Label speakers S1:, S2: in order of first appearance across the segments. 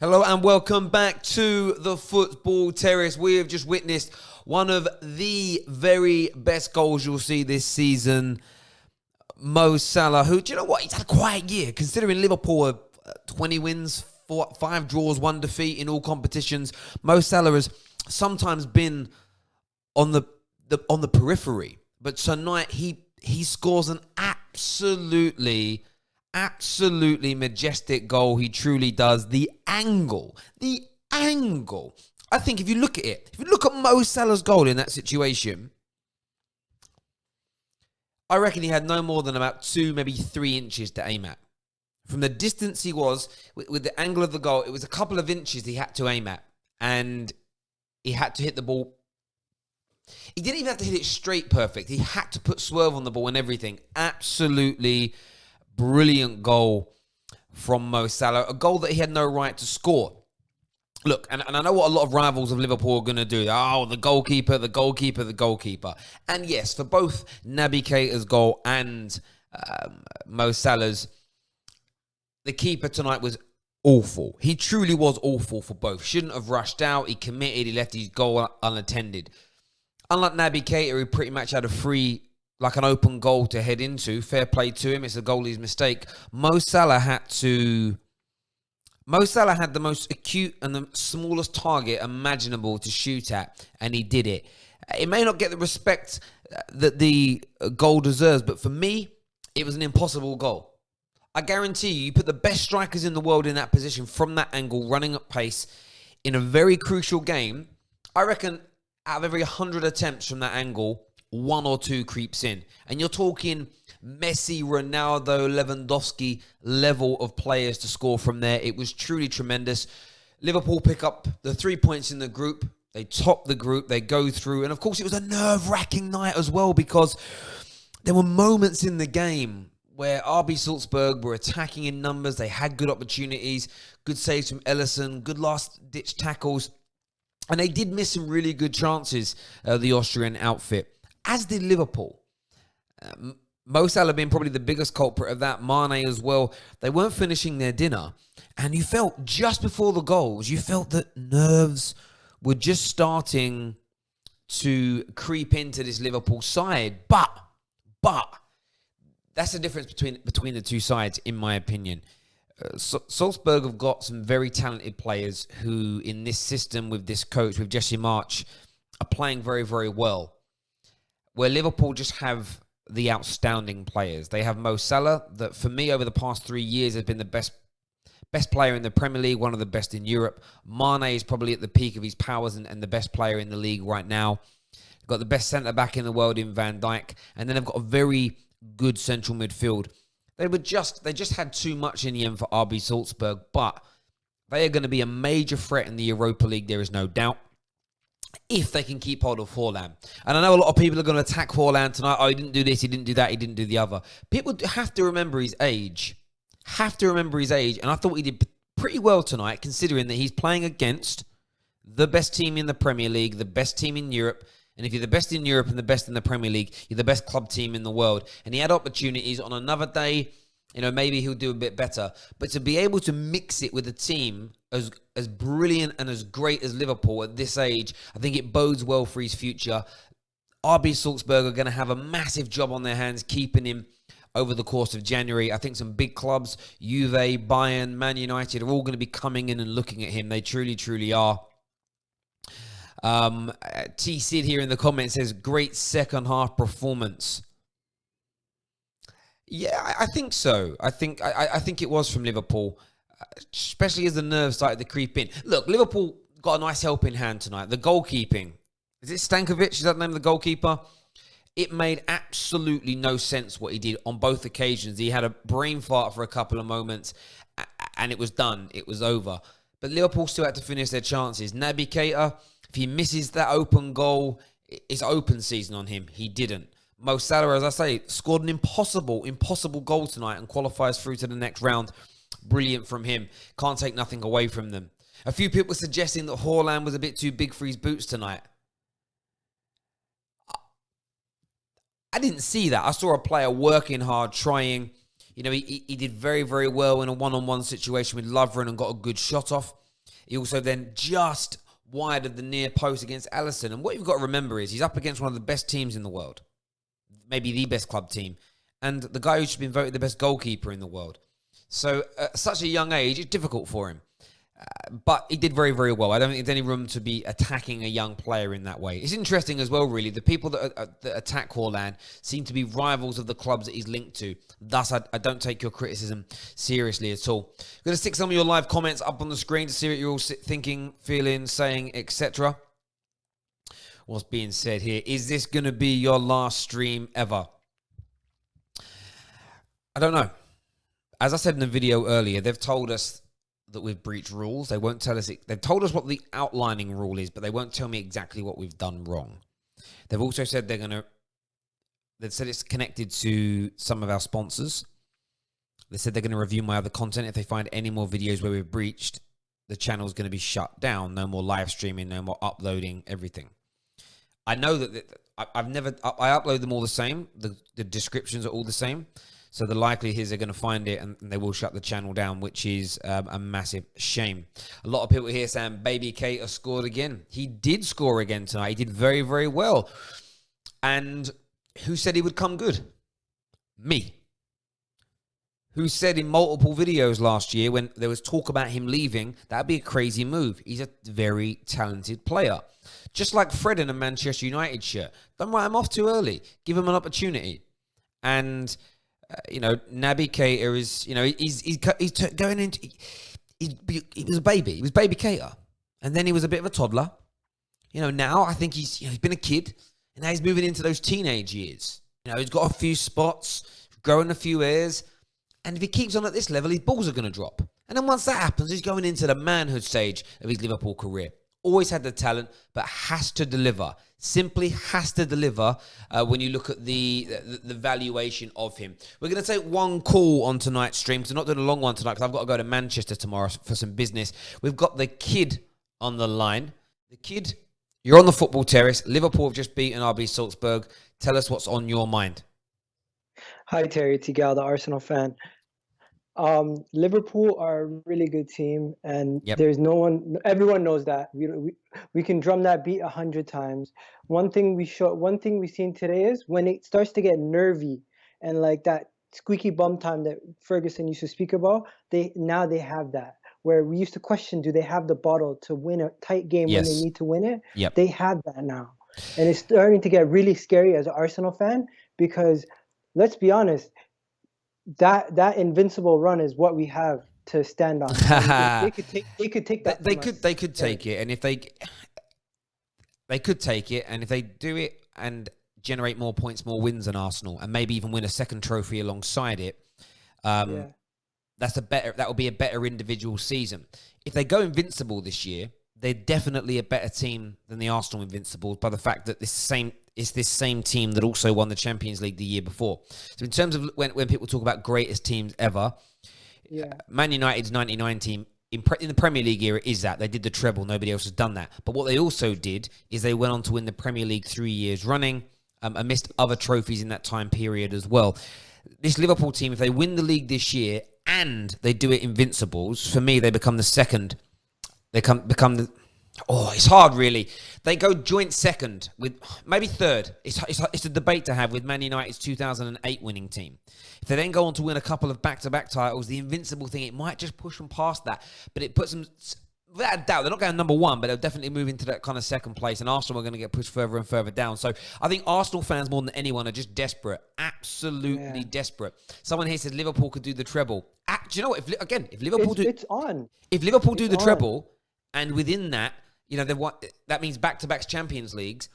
S1: Hello and welcome back to the Football Terrace. We have just witnessed one of the very best goals you'll see this season. Mo Salah, who, do you know what? He's had a quiet year, considering Liverpool are 20 wins, 5 draws, 1 defeat in all competitions. Mo Salah has sometimes been on the periphery, but tonight he scores an absolutely majestic goal. He truly does. The angle. I think if you look at Mo Salah's goal in that situation, I reckon he had no more than about 2, maybe 3 inches to aim at. From the distance he was, with the angle of the goal, it was a couple of inches he had to aim at. And he had to hit the ball. He didn't even have to hit it straight perfect. He had to put swerve on the ball and everything. Absolutely brilliant goal from Mo Salah. A goal that he had no right to score. Look, and I know what a lot of rivals of Liverpool are going to do. Oh, the goalkeeper. And yes, for both Naby Keita's goal and Mo Salah's, the keeper tonight was awful. He truly was awful for both. Shouldn't have rushed out. He committed. He left his goal unattended. Unlike Naby Keita, who pretty much had an open goal to head into. Fair play to him. It's a goalie's mistake. Mo Salah had the most acute and the smallest target imaginable to shoot at, and he did it. It may not get the respect that the goal deserves, but for me, it was an impossible goal. I guarantee you put the best strikers in the world in that position from that angle, running at pace in a very crucial game. I reckon out of every 100 attempts from that angle, 1 or 2 creeps in. And you're talking Messi, Ronaldo, Lewandowski level of players to score from there. It was truly tremendous. Liverpool pick up the 3 points in the group. They top the group. They go through. And of course, it was a nerve-wracking night as well, because there were moments in the game where RB Salzburg were attacking in numbers. They had good opportunities, good saves from Ellison, good last-ditch tackles. And they did miss some really good chances, the Austrian outfit, as did Liverpool. Mo Salah being probably the biggest culprit of that. Mane as well. They weren't finishing their dinner. And you felt, just before the goals, you felt that nerves were just starting to creep into this Liverpool side. But that's the difference between the two sides, in my opinion. Salzburg have got some very talented players who, in this system, with this coach, with Jesse March, are playing very, very well. Where Liverpool just have the outstanding players. They have Mo Salah, that for me over the past 3 years has been the best player in the Premier League, one of the best in Europe. Mane is probably at the peak of his powers and the best player in the league right now. They've got the best centre-back in the world in Van Dijk. And then they've got a very good central midfield. They just had too much in the end for RB Salzburg, but they are going to be a major threat in the Europa League, there is no doubt, if they can keep hold of Haaland. And I know a lot of people are going to attack Haaland tonight. Oh, he didn't do this, he didn't do that, he didn't do the other. People have to remember his age. And I thought he did pretty well tonight, considering that he's playing against the best team in the Premier League, the best team in Europe. And if you're the best in Europe and the best in the Premier League, you're the best club team in the world. And he had opportunities. On another day, maybe he'll do a bit better. But to be able to mix it with a team as brilliant and as great as Liverpool at this age, I think it bodes well for his future. RB Salzburg are going to have a massive job on their hands keeping him over the course of January. I think some big clubs, Juve, Bayern, Man United, are all going to be coming in and looking at him. They truly, truly are. T. Sid here in the comments says, great second half performance. Yeah, I think so. I think it was from Liverpool, especially as the nerves started to creep in. Look, Liverpool got a nice helping hand tonight. The goalkeeping. Is it Stankovic? Is that the name of the goalkeeper? It made absolutely no sense what he did on both occasions. He had a brain fart for a couple of moments, and it was done. It was over. But Liverpool still had to finish their chances. Naby Keita, if he misses that open goal, it's open season on him. He didn't. Mo Salah, as I say, scored an impossible goal tonight and qualifies through to the next round. Brilliant from him. Can't take nothing away from them. A few people suggesting that Haaland was a bit too big for his boots tonight. I didn't see that. I saw a player working hard, trying. He did very, very well in a one-on-one situation with Lovren and got a good shot off. He also then just wide of the near post against Alisson. And what you've got to remember is he's up against one of the best teams in the world, maybe the best club team, and the guy who's been voted the best goalkeeper in the world. So at such a young age, it's difficult for him. But he did very, very well. I don't think there's any room to be attacking a young player in that way. It's interesting as well, really. The people that attack Haaland seem to be rivals of the clubs that he's linked to. Thus, I don't take your criticism seriously at all. I'm going to stick some of your live comments up on the screen to see what you're all thinking, feeling, saying, etc. What's being said here? Is this going to be your last stream ever? I don't know. As I said in the video earlier, they've told us that we've breached rules. They won't tell us. They've told us what the outlining rule is, but they won't tell me exactly what we've done wrong. They've also said they've said it's connected to some of our sponsors. They said they're going to review my other content. If they find any more videos where we've breached, the channel's going to be shut down. No more live streaming, no more uploading, everything. I know that I upload them all the same. The descriptions are all the same. So the likelihood is they're going to find it and they will shut the channel down, which is a massive shame. A lot of people here saying Baby Keita scored again. He did score again tonight. He did very, very well. And who said he would come good? Me. Who said in multiple videos last year when there was talk about him leaving, that'd be a crazy move. He's a very talented player. Just like Fred in a Manchester United shirt. Don't write him off too early. Give him an opportunity. And Naby Keita is, he's going into, he was a baby. He was baby Keita. And then he was a bit of a toddler. Now I think he's been a kid. And now he's moving into those teenage years. He's got a few spots, growing a few hairs. And if he keeps on at this level, his balls are going to drop. And then once that happens, he's going into the manhood stage of his Liverpool career. Always had the talent, but has to deliver. Simply has to deliver when you look at the valuation of him. We're going to take one call on tonight's stream. So not doing a long one tonight because I've got to go to Manchester tomorrow for some business. We've got the kid on the line. The kid, you're on the Football Terrace. Liverpool have just beaten RB Salzburg. Tell us what's on your mind.
S2: Hi, Terry. It's Igal, the Arsenal fan. Liverpool are a really good team, and there's no one. Everyone knows that. We can drum that beat 100 times. One thing we've seen today is when it starts to get nervy and like that squeaky bum time that Ferguson used to speak about. They have that. Where we used to question, do they have the bottle to win a tight game when they need to win it?
S1: Yep.
S2: They have that now, and it's starting to get really scary as an Arsenal fan because let's be honest. That invincible run is what we have to stand on. They could take that.
S1: They could take it, and if they could take it, and if they do it and generate more points, more wins than Arsenal, and maybe even win a second trophy alongside it, that will be a better individual season. If they go invincible this year, they're definitely a better team than the Arsenal Invincibles by the fact that it's this same team that also won the Champions League the year before. So in terms of when people talk about greatest teams ever, Man United's 99 team in the Premier League era is that. They did the treble. Nobody else has done that. But what they also did is they went on to win the Premier League 3 years running amidst other trophies in that time period as well. This Liverpool team, if they win the league this year and they do it Invincibles, for me, they become the second. They become the... Oh, it's hard, really. They go joint second with maybe third. It's a debate to have with Man United's 2008 winning team. If they then go on to win a couple of back-to-back titles, the Invincible thing, it might just push them past that. But it puts them, without a doubt, they're not going number one, but they'll definitely move into that kind of second place. And Arsenal are going to get pushed further and further down. So I think Arsenal fans more than anyone are just desperate. Absolutely desperate. Someone here said Liverpool could do the treble. Do you know what? If Liverpool If Liverpool do the treble, and within that, that means back-to-back Champions Leagues.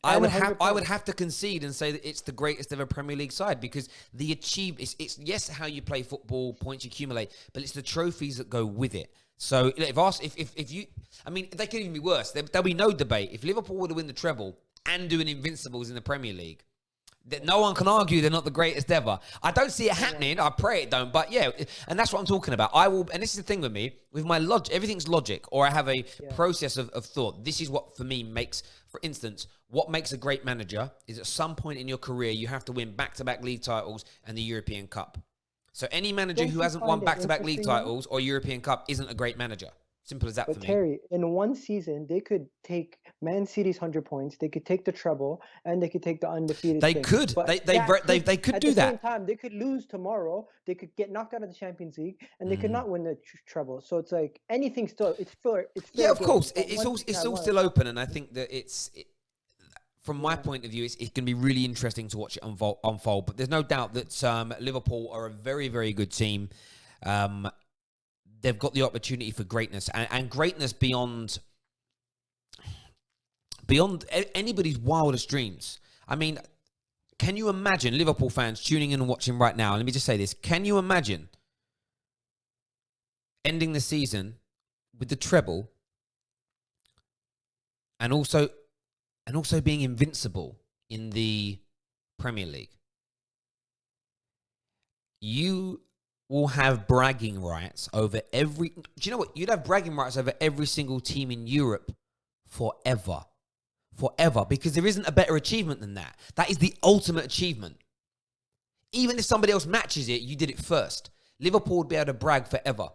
S1: I would have to concede and say that it's the greatest ever Premier League side because it's yes how you play football, points you accumulate, but it's the trophies that go with it. So they could even be worse. There'll be no debate if Liverpool were to win the treble and do an Invincibles in the Premier League. That no one can argue they're not the greatest ever. I don't see it happening. I pray it don't. But yeah, and that's what I'm talking about. And this is the thing with me, with my logic, everything's logic, or I have a process of thought. This is what, for me, makes, for instance, what makes a great manager is at some point in your career, you have to win back-to-back league titles and the European Cup. So any manager who hasn't won back-to-back league titles or European Cup isn't a great manager. Simple as that
S2: But
S1: for me.
S2: Terry, in one season, they could take Man City's 100 points, they could take the treble, and they could take the undefeated
S1: They
S2: thing.
S1: could.
S2: But
S1: They could
S2: at
S1: do
S2: the
S1: that.
S2: same time, they could lose tomorrow. They could get knocked out of the Champions League, and they could not win the treble. So it's like anything still. It's fair. It's fair.
S1: Yeah, of
S2: game.
S1: course.
S2: But
S1: It's
S2: one thing I
S1: all
S2: wanna
S1: still
S2: talk-
S1: open, and I think that from my point of view, it's going to be really interesting to watch it unfold. But there's no doubt that Liverpool are a very, very good team. They've got the opportunity for greatness, and greatness beyond anybody's wildest dreams. I mean, can you imagine Liverpool fans tuning in and watching right now? Let me just say this. Can you imagine ending the season with the treble and also being invincible in the Premier League? You will have bragging rights over every... Do you know what? You'd have bragging rights over every single team in Europe forever. Forever. Because there isn't a better achievement than that. That is the ultimate achievement. Even if somebody else matches it, you did it first. Liverpool would be able to brag forever.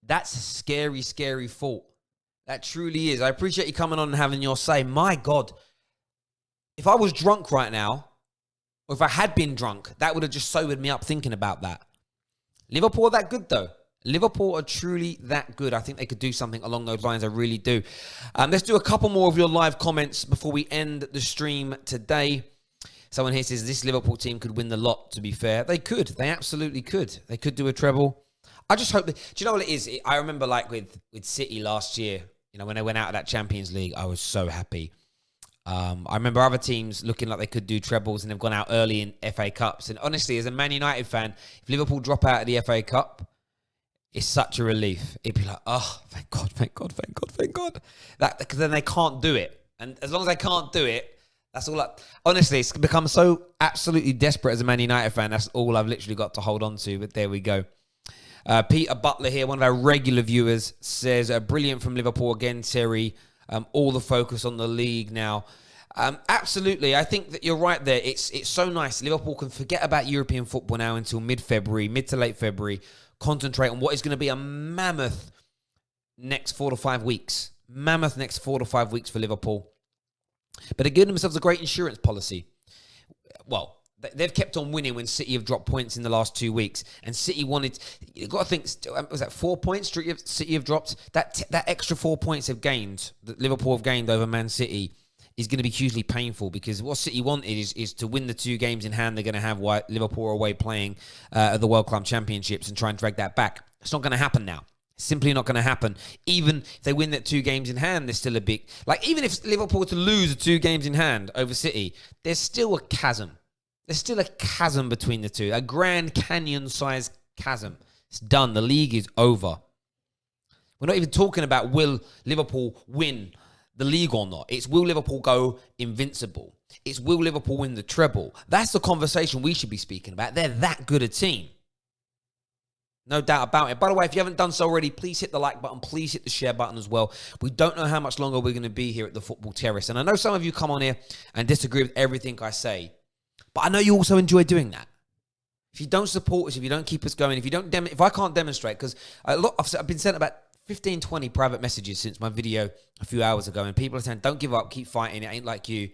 S1: That's a scary, scary thought. That truly is. I appreciate you coming on and having your say. My God. If I was drunk right now, or if I had been drunk, that would have just sobered me up thinking about that. Liverpool are that good, though. Liverpool are truly that good. I think they could do something along those lines. I really do. Let's do a couple more of your live comments before we end the stream today. Someone here says this Liverpool team could win the lot, to be fair. They could. They absolutely could. They could do a treble. I just hope that... Do you know what it is? I remember like with City last year, you know, when they went out of that Champions League, I was so happy. I remember other teams looking like they could do trebles and they've gone out early in FA Cups. And honestly, as a Man United fan, if Liverpool drop out of the FA Cup, it's such a relief. It'd be like, oh, thank God, thank God, thank God, thank God. Because then they can't do it. And as long as they can't do it, that's all. Honestly, it's become so absolutely desperate as a Man United fan. That's all I've literally got to hold on to. But there we go. Peter Butler here, one of our regular viewers, says, brilliant from Liverpool again, Terry. All the focus on the league now. Absolutely. I think that you're right there. It's so nice. Liverpool can forget about European football now until mid to late February. Concentrate on what is going to be a mammoth next 4 to 5 weeks. Mammoth next 4 to 5 weeks for Liverpool. But they're giving themselves a great insurance policy. Well, they've kept on winning when City have dropped points in the last 2 weeks. And City wanted... You've got to think... Was that 4 points City have dropped? That extra 4 points they've gained, that Liverpool have gained over Man City, is going to be hugely painful, because what City wanted is to win the 2 games in hand they're going to have while Liverpool are away playing the World Club Championships and try and drag that back. It's not going to happen now. Simply not going to happen. Even if they win that 2 games in hand, there's still a big... Like, even if Liverpool were to lose the 2 games in hand over City, there's still a chasm. There's still a chasm between the two. A Grand Canyon-sized chasm. It's done. The league is over. We're not even talking about will Liverpool win the league or not. It's will Liverpool go invincible. It's will Liverpool win the treble. That's the conversation we should be speaking about. They're that good a team. No doubt about it. By the way, if you haven't done so already, please hit the like button. Please hit the share button as well. We don't know how much longer we're going to be here at the Football Terrace. And I know some of you come on here and disagree with everything I say. But I know you also enjoy doing that. If you don't support us, if you don't keep us going, if I can't demonstrate, because I've been sent about 15, 20 private messages since my video a few hours ago, and people are saying, don't give up, keep fighting. It ain't like you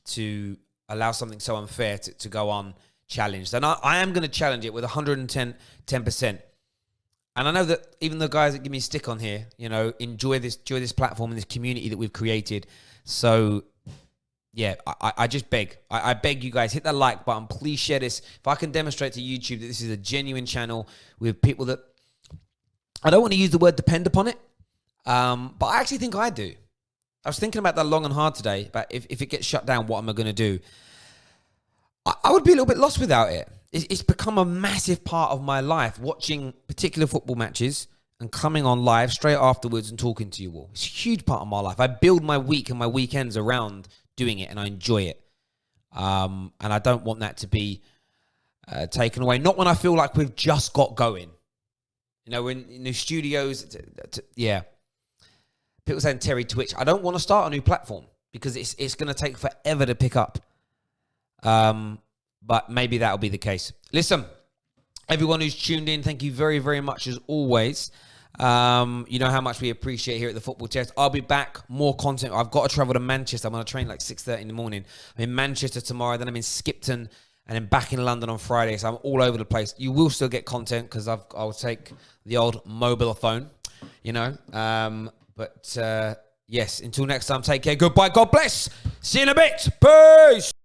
S1: to allow something so unfair to go unchallenged. And I am going to challenge it with 10%. And I know that even the guys that give me a stick on here, you know, enjoy this platform and this community that we've created. So... yeah, I just beg. I beg you guys, hit that like button. Please share this. If I can demonstrate to YouTube that this is a genuine channel with people that... I don't want to use the word depend upon it, but I actually think I do. I was thinking about that long and hard today, about if it gets shut down, what am I going to do? I would be a little bit lost without it. It's become a massive part of my life, watching particular football matches and coming on live straight afterwards and talking to you all. It's a huge part of my life. I build my week and my weekends around doing it, and I enjoy it. And I don't want that to be taken away. Not when I feel like we've just got going. You know, in the studios, yeah. People saying, Terry, Twitch. I don't want to start a new platform because it's going to take forever to pick up. But maybe that'll be the case. Listen, everyone who's tuned in, thank you very, very much as always. You know how much we appreciate here at the Football Terrace. I'll be back, more content. I've got to travel to Manchester. I'm on a train like 6:30 in the morning. I'm in Manchester tomorrow, then I'm in Skipton, and then back in London on Friday. So I'm all over the place. You will still get content because I'll take the old mobile phone, you know. Yes, until next time, take care. Goodbye. God bless. See you in a bit. Peace.